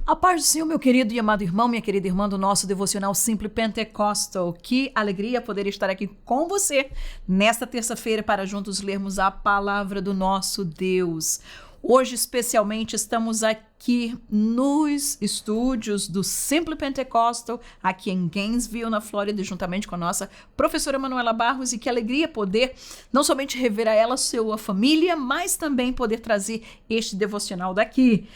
A paz do Senhor, meu querido e amado irmão, minha querida irmã do nosso devocional Simple Pentecostal. Que alegria poder estar aqui com você nesta terça-feira para juntos lermos a palavra do nosso Deus. Hoje, especialmente, estamos aqui nos estúdios do Simple Pentecostal, aqui em Gainesville, na Flórida, juntamente com a nossa professora Manuela Barros, e que alegria poder não somente rever a ela, sua família, mas também poder trazer este devocional daqui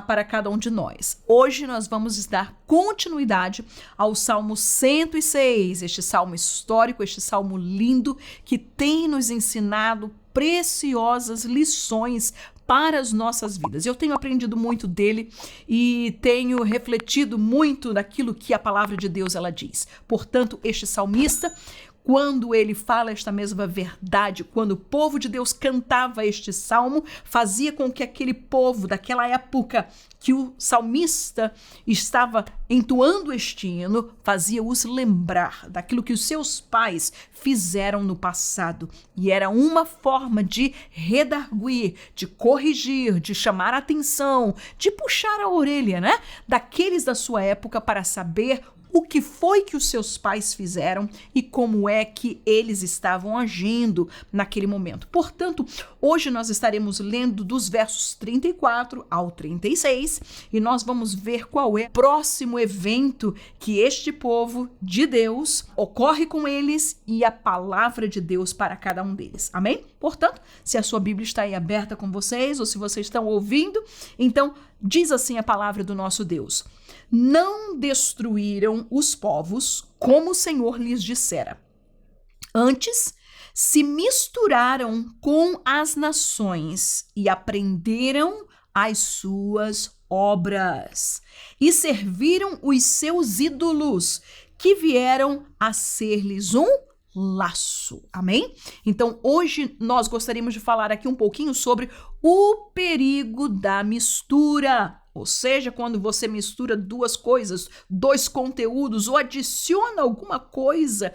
para cada um de nós. Hoje nós vamos dar continuidade ao Salmo 106, este salmo histórico, este salmo lindo, que tem nos ensinado preciosas lições para as nossas vidas. Eu tenho aprendido muito dele e tenho refletido muito daquilo que a palavra de Deus ela diz. Portanto, este salmista, quando ele fala esta mesma verdade, quando o povo de Deus cantava este salmo, fazia com que aquele povo daquela época que o salmista estava entoando este hino, fazia-os lembrar daquilo que os seus pais fizeram no passado. E era uma forma de redarguir, de corrigir, de chamar a atenção, de puxar a orelha, daqueles da sua época para saber o que foi que os seus pais fizeram e como é que eles estavam agindo naquele momento. Portanto, hoje nós estaremos lendo dos versos 34 ao 36 e nós vamos ver qual é o próximo evento que este povo de Deus ocorre com eles e a palavra de Deus para cada um deles. Amém? Portanto, se a sua Bíblia está aí aberta com vocês ou se vocês estão ouvindo, então diz assim a palavra do nosso Deus: não destruíram os povos como o Senhor lhes dissera. Antes, se misturaram com as nações e aprenderam as suas obras e serviram os seus ídolos, que vieram a ser-lhes um laço. Amém? Então, hoje nós gostaríamos de falar aqui um pouquinho sobre o perigo da mistura. Ou seja, quando você mistura duas coisas, dois conteúdos, ou adiciona alguma coisa,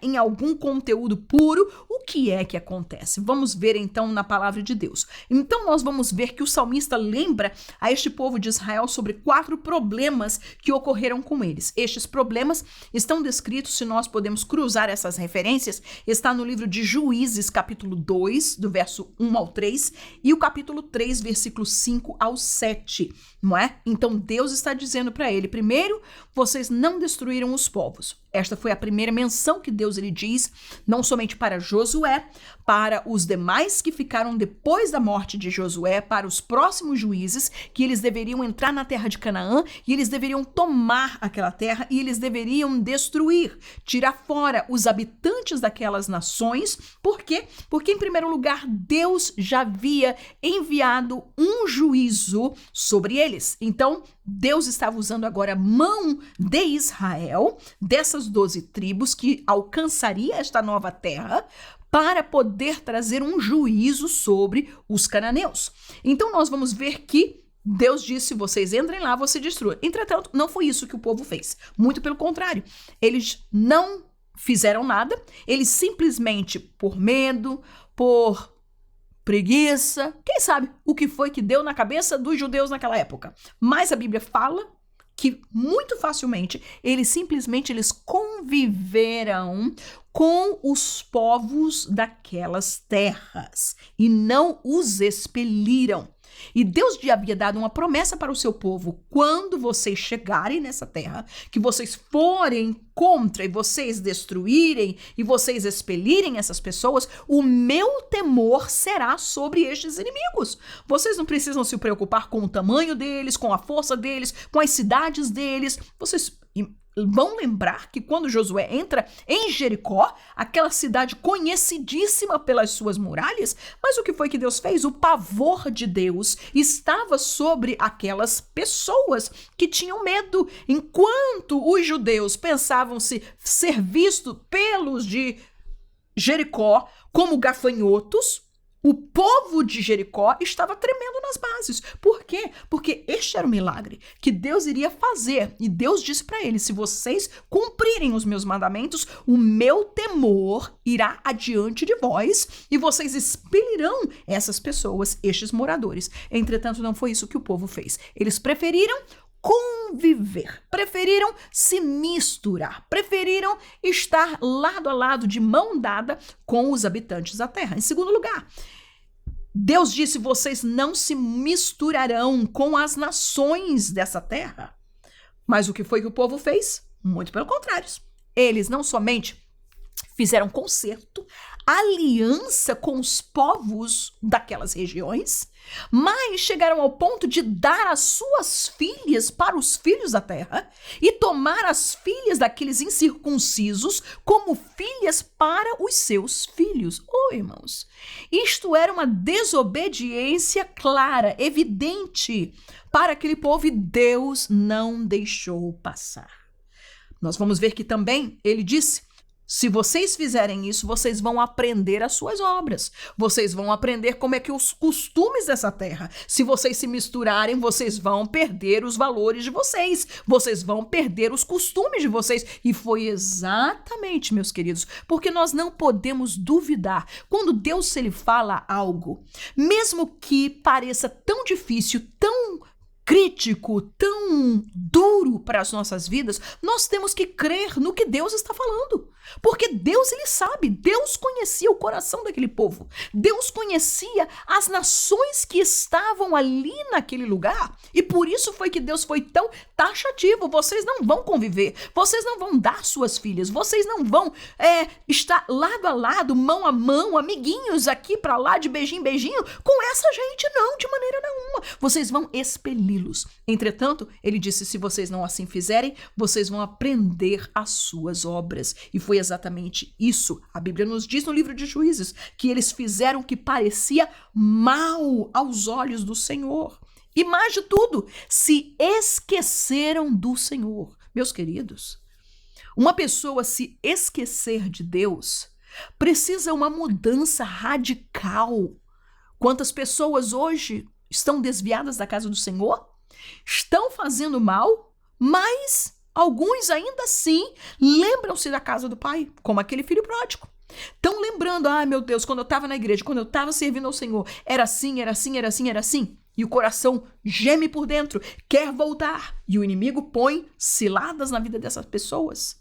em algum conteúdo puro, o que é que acontece? Vamos ver então na palavra de Deus. Então nós vamos ver que o salmista lembra a este povo de Israel sobre 4 problemas que ocorreram com eles. Estes problemas estão descritos, se nós podemos cruzar essas referências, está no livro de Juízes, capítulo 2, do verso 1 ao 3, e o capítulo 3, versículo 5 ao 7. Não é? Então Deus está dizendo para ele: primeiro, vocês não destruíram os povos. Esta foi a primeira menção que Deus lhe diz, não somente para Josué, para os demais que ficaram depois da morte de Josué, para os próximos juízes, que eles deveriam entrar na terra de Canaã e eles deveriam tomar aquela terra e eles deveriam destruir, tirar fora os habitantes daquelas nações. Por quê? Porque, em primeiro lugar, Deus já havia enviado um juízo sobre eles. Então, Deus estava usando agora a mão de Israel, dessas 12 tribos que alcançaria esta nova terra, para poder trazer um juízo sobre os cananeus. Então nós vamos ver que Deus disse: vocês entrem lá, você destrua. Entretanto, não foi isso que o povo fez. Muito pelo contrário. Eles não fizeram nada, eles simplesmente, por medo, por preguiça, quem sabe o que foi que deu na cabeça dos judeus naquela época. Mas a Bíblia fala que muito facilmente eles conviveram com os povos daquelas terras e não os expeliram. E Deus já havia dado uma promessa para o seu povo: quando vocês chegarem nessa terra, que vocês forem contra e vocês destruírem e vocês expelirem essas pessoas, o meu temor será sobre estes inimigos. Vocês não precisam se preocupar com o tamanho deles, com a força deles, com as cidades deles. Vocês vão lembrar que quando Josué entra em Jericó, aquela cidade conhecidíssima pelas suas muralhas, mas o que foi que Deus fez? O pavor de Deus estava sobre aquelas pessoas que tinham medo. Enquanto os judeus pensavam-se ser vistos pelos de Jericó como gafanhotos, o povo de Jericó estava tremendo nas bases. Por quê? Porque este era o milagre que Deus iria fazer. E Deus disse para eles: se vocês cumprirem os meus mandamentos, o meu temor irá adiante de vós e vocês expelirão essas pessoas, estes moradores. Entretanto, não foi isso que o povo fez. Eles preferiram conviver, preferiram se misturar, preferiram estar lado a lado, de mão dada com os habitantes da terra. Em segundo lugar, Deus disse: vocês não se misturarão com as nações dessa terra. Mas o que foi que o povo fez? Muito pelo contrário. Eles não somente fizeram concerto, aliança com os povos daquelas regiões, mas chegaram ao ponto de dar as suas filhas para os filhos da terra e tomar as filhas daqueles incircuncisos como filhas para os seus filhos. Irmãos, isto era uma desobediência clara, evidente para aquele povo, e Deus não deixou passar. Nós vamos ver que também ele disse: se vocês fizerem isso, vocês vão aprender as suas obras. Vocês vão aprender como é que os costumes dessa terra. Se vocês se misturarem, vocês vão perder os valores de vocês. Vocês vão perder os costumes de vocês. E foi exatamente, meus queridos, porque nós não podemos duvidar. Quando Deus, ele fala algo, mesmo que pareça tão difícil, tão crítico, tão duro para as nossas vidas, nós temos que crer no que Deus está falando. Porque Deus, ele sabe, Deus conhecia o coração daquele povo. Deus conhecia as nações que estavam ali naquele lugar. E por isso foi que Deus foi tão taxativo. Vocês não vão conviver, vocês não vão dar suas filhas, vocês não vão estar lado a lado, mão a mão, amiguinhos aqui para lá, de beijinho em beijinho, com essa gente, não, de maneira nenhuma. Vocês vão expeli-los. Entretanto, ele disse: se vocês não assim fizerem, vocês vão aprender as suas obras. E foi exatamente isso. A Bíblia nos diz no livro de Juízes que eles fizeram o que parecia mal aos olhos do Senhor. E mais de tudo, se esqueceram do Senhor. Meus queridos, uma pessoa se esquecer de Deus precisa uma mudança radical. Quantas pessoas hoje estão desviadas da casa do Senhor? Estão fazendo mal, mas alguns ainda assim lembram-se da casa do pai, como aquele filho pródigo. Estão lembrando: meu Deus, quando eu estava na igreja, quando eu estava servindo ao Senhor, era assim, era assim, era assim, era assim. E o coração geme por dentro, quer voltar. E o inimigo põe ciladas na vida dessas pessoas.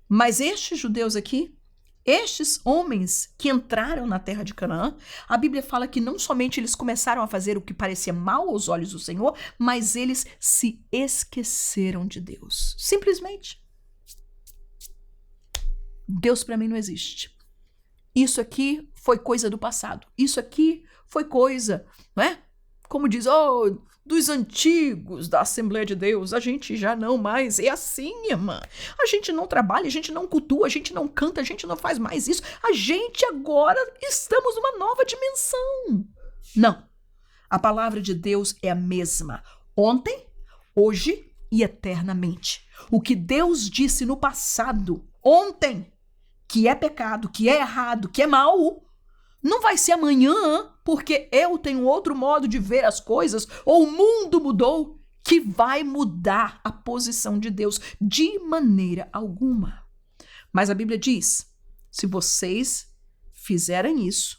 Mas estes judeus aqui, estes homens que entraram na terra de Canaã, a Bíblia fala que não somente eles começaram a fazer o que parecia mal aos olhos do Senhor, mas eles se esqueceram de Deus. Simplesmente. Deus para mim não existe. Isso aqui foi coisa do passado. Isso aqui foi coisa, não é? Como diz, dos antigos da Assembleia de Deus, a gente já não mais é assim, irmã. A gente não trabalha, a gente não cultua, a gente não canta, a gente não faz mais isso. A gente agora estamos numa nova dimensão. Não. A palavra de Deus é a mesma. Ontem, hoje e eternamente. O que Deus disse no passado, ontem, que é pecado, que é errado, que é mal, não vai ser amanhã, porque eu tenho outro modo de ver as coisas, ou o mundo mudou, que vai mudar a posição de Deus de maneira alguma. Mas a Bíblia diz: se vocês fizerem isso,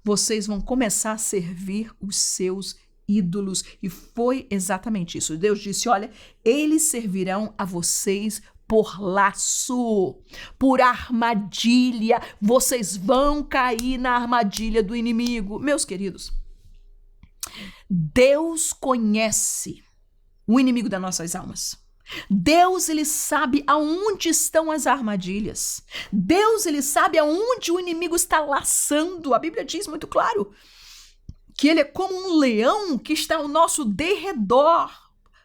vocês vão começar a servir os seus ídolos. E foi exatamente isso. Deus disse: olha, eles servirão a vocês por laço, por armadilha. Vocês vão cair na armadilha do inimigo. Meus queridos, Deus conhece o inimigo das nossas almas. Deus, ele sabe aonde estão as armadilhas. Deus, ele sabe aonde o inimigo está laçando. A Bíblia diz muito claro que ele é como um leão que está ao nosso derredor,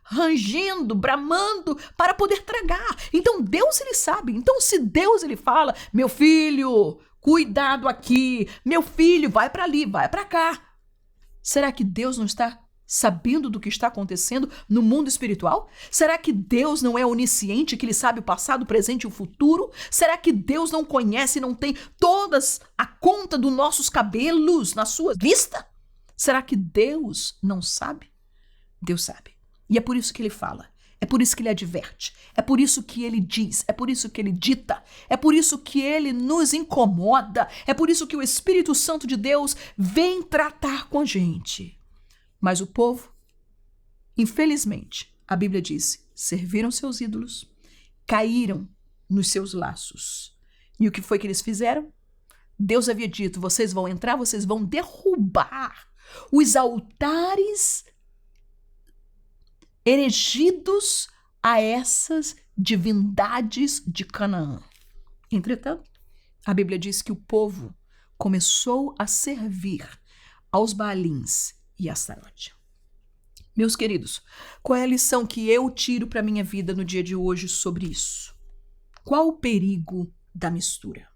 rangindo, bramando para poder tragar. Então Deus, ele sabe. Então se Deus, ele fala: meu filho, cuidado aqui, meu filho, vai para ali, vai para cá. Será que Deus não está sabendo do que está acontecendo no mundo espiritual? Será que Deus não é onisciente, que ele sabe o passado, o presente e o futuro? Será que Deus não conhece, não tem todas a conta dos nossos cabelos na sua vista? Será que Deus não sabe? Deus sabe. E é por isso que ele fala, é por isso que ele adverte, é por isso que ele diz, é por isso que ele dita, é por isso que ele nos incomoda, é por isso que o Espírito Santo de Deus vem tratar com a gente. Mas o povo, infelizmente, a Bíblia diz, serviram seus ídolos, caíram nos seus laços. E o que foi que eles fizeram? Deus havia dito, vocês vão entrar, vocês vão derrubar os altares erigidos a essas divindades de Canaã. Entretanto, a Bíblia diz que o povo começou a servir aos Baalins e a Astarote. Meus queridos, qual é a lição que eu tiro para a minha vida no dia de hoje sobre isso? Qual o perigo da mistura?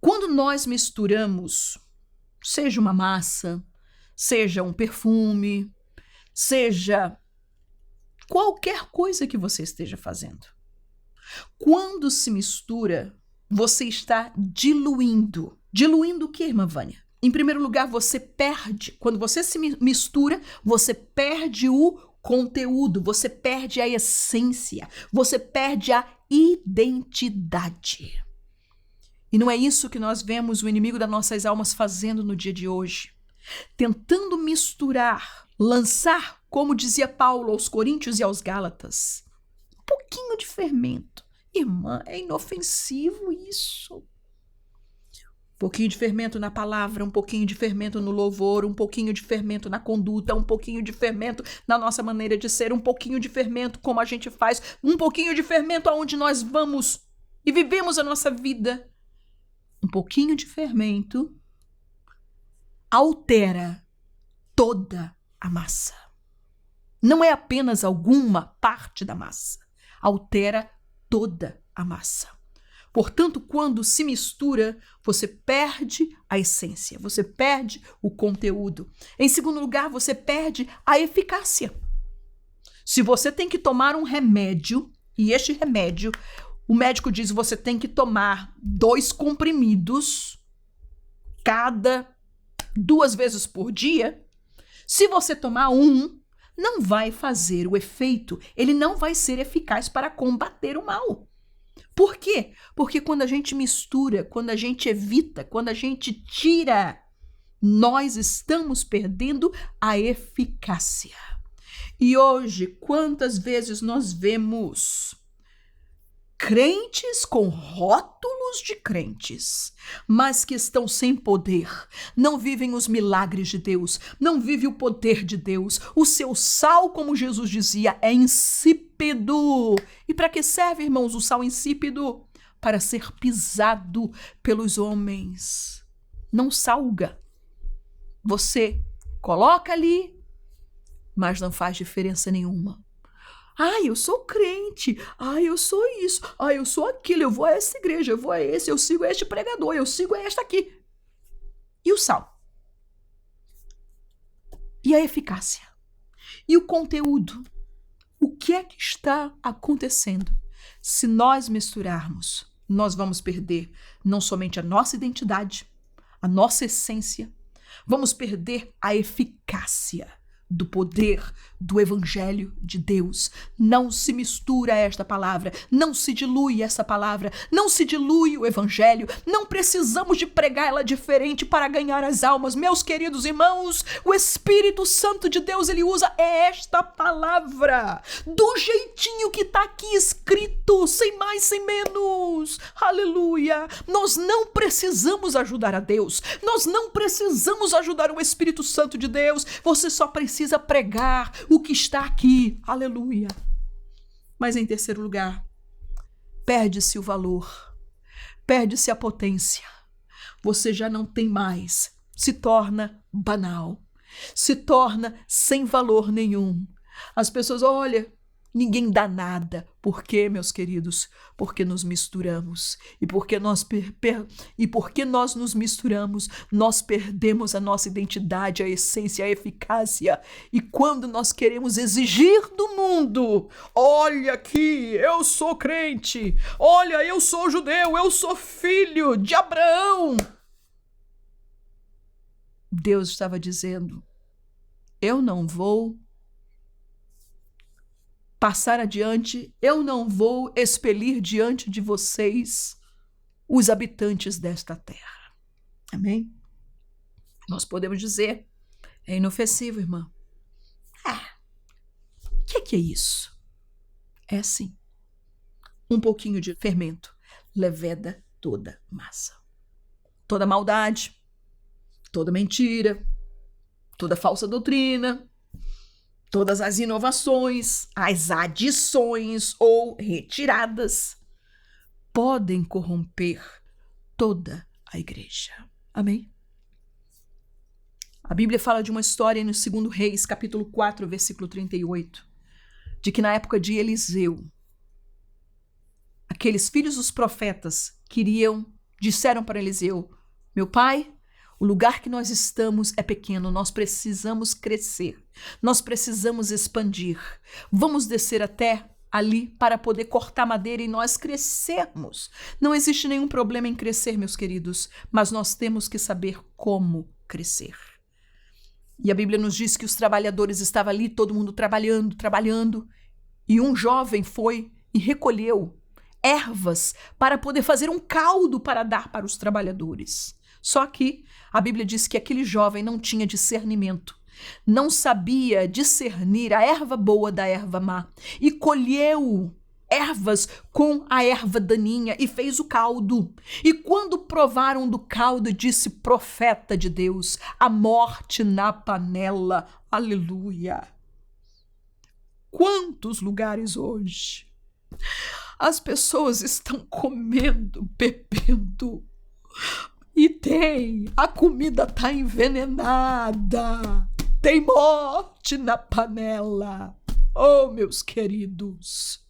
Quando nós misturamos, seja uma massa, seja um perfume, seja qualquer coisa que você esteja fazendo, quando se mistura, você está diluindo. Diluindo o que, irmã Vânia? Em primeiro lugar, você perde. Quando você se mistura, você perde o conteúdo, você perde a essência, você perde a identidade. E não é isso que nós vemos o inimigo das nossas almas fazendo no dia de hoje. Tentando misturar, lançar, como dizia Paulo aos Coríntios e aos Gálatas, um pouquinho de fermento. Irmã, é inofensivo isso. Um pouquinho de fermento na palavra, um pouquinho de fermento no louvor, um pouquinho de fermento na conduta, um pouquinho de fermento na nossa maneira de ser, um pouquinho de fermento como a gente faz, um pouquinho de fermento aonde nós vamos e vivemos a nossa vida. Um pouquinho de fermento altera toda a massa. Não é apenas alguma parte da massa, altera toda a massa. Portanto, quando se mistura, você perde a essência, você perde o conteúdo. Em segundo lugar, você perde a eficácia. Se você tem que tomar um remédio, e este remédio, o médico diz que você tem que tomar 2 comprimidos cada 2 vezes por dia, se você tomar um, não vai fazer o efeito, ele não vai ser eficaz para combater o mal. Por quê? Porque quando a gente mistura, quando a gente evita, quando a gente tira, nós estamos perdendo a eficácia. E hoje, quantas vezes nós vemos crentes com rótulos de crentes, mas que estão sem poder, não vivem os milagres de Deus, não vivem o poder de Deus. O seu sal, como Jesus dizia, é insípido. E para que serve, irmãos, o sal insípido? Para ser pisado pelos homens. Não salga. Você coloca ali, mas não faz diferença nenhuma. Ai, eu sou crente. Ai, eu sou isso. Ai, eu sou aquilo. Eu vou a essa igreja, eu vou a esse, eu sigo este pregador, eu sigo esta aqui. E o sal? E a eficácia? E o conteúdo? O que é que está acontecendo? Se nós misturarmos, nós vamos perder não somente a nossa identidade, a nossa essência, vamos perder a eficácia do poder do Evangelho de Deus. Não se mistura esta palavra, não se dilui essa palavra, não se dilui o Evangelho, não precisamos de pregar ela diferente para ganhar as almas. Meus queridos irmãos, o Espírito Santo de Deus, ele usa esta palavra do jeitinho que está aqui escrito, sem mais, sem menos. Aleluia! Nós não precisamos ajudar a Deus, nós não precisamos ajudar o Espírito Santo de Deus, você só precisa pregar o que está aqui. Aleluia. Mas em terceiro lugar, perde-se o valor, perde-se a potência. Você já não tem mais, se torna banal, se torna sem valor nenhum. As pessoas, olha, ninguém dá nada. Por quê, meus queridos? Porque nos misturamos. E porque nós nos misturamos, nós perdemos a nossa identidade, a essência, a eficácia. E quando nós queremos exigir do mundo, olha aqui, eu sou crente, olha, eu sou judeu, eu sou filho de Abraão. Deus estava dizendo, eu não vou passar adiante, eu não vou expelir diante de vocês os habitantes desta terra. Amém? Nós podemos dizer, é inofensivo, irmã. que é isso? É assim. Um pouquinho de fermento leveda toda massa. Toda maldade, toda mentira, toda falsa doutrina, todas as inovações, as adições ou retiradas podem corromper toda a igreja. Amém? A Bíblia fala de uma história no 2 Reis, capítulo 4, versículo 38, de que na época de Eliseu, aqueles filhos dos profetas disseram para Eliseu: meu pai, o lugar que nós estamos é pequeno, nós precisamos crescer, nós precisamos expandir. Vamos descer até ali para poder cortar madeira e nós crescermos. Não existe nenhum problema em crescer, meus queridos, mas nós temos que saber como crescer. E a Bíblia nos diz que os trabalhadores estavam ali, todo mundo trabalhando, e um jovem foi e recolheu ervas para poder fazer um caldo para dar para os trabalhadores. Só que a Bíblia diz que aquele jovem não tinha discernimento, não sabia discernir a erva boa da erva má e colheu ervas com a erva daninha e fez o caldo. E quando provaram do caldo, disse profeta de Deus, a morte na panela. Aleluia! Quantos lugares hoje as pessoas estão comendo, bebendo, e a comida está envenenada, tem morte na panela. Oh, meus queridos!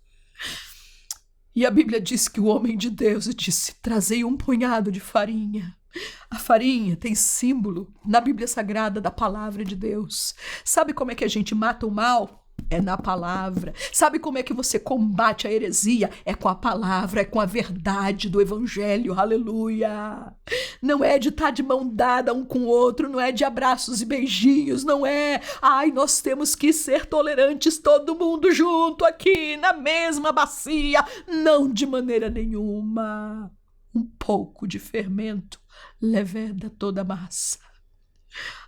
E a Bíblia diz que o homem de Deus disse: trazei um punhado de farinha. A farinha tem símbolo na Bíblia Sagrada da palavra de Deus. Sabe como é que a gente mata o mal? É na palavra. Sabe como é que você combate a heresia? É com a palavra, é com a verdade do evangelho. Aleluia! Não é de estar de mão dada um com o outro, não é de abraços e beijinhos, não é. Ai, nós temos que ser tolerantes, todo mundo junto aqui, na mesma bacia. Não, de maneira nenhuma. Um pouco de fermento leveda toda a massa.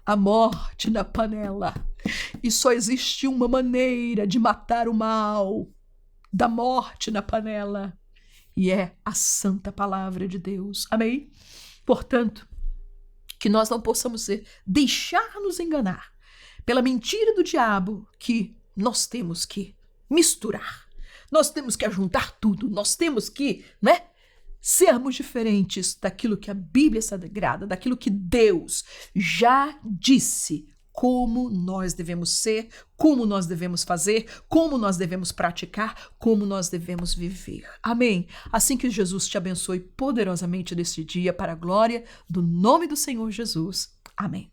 A morte na panela. E só existe uma maneira de matar o mal da morte na panela. E é a santa palavra de Deus. Amém? Portanto, que nós não possamos deixar nos enganar pela mentira do diabo, que nós temos que misturar. Nós temos que ajuntar tudo. Nós temos que, sermos diferentes daquilo que a Bíblia Sagrada, daquilo que Deus já disse, como nós devemos ser, como nós devemos fazer, como nós devemos praticar, como nós devemos viver. Amém? Assim que Jesus te abençoe poderosamente neste dia, para a glória do nome do Senhor Jesus. Amém.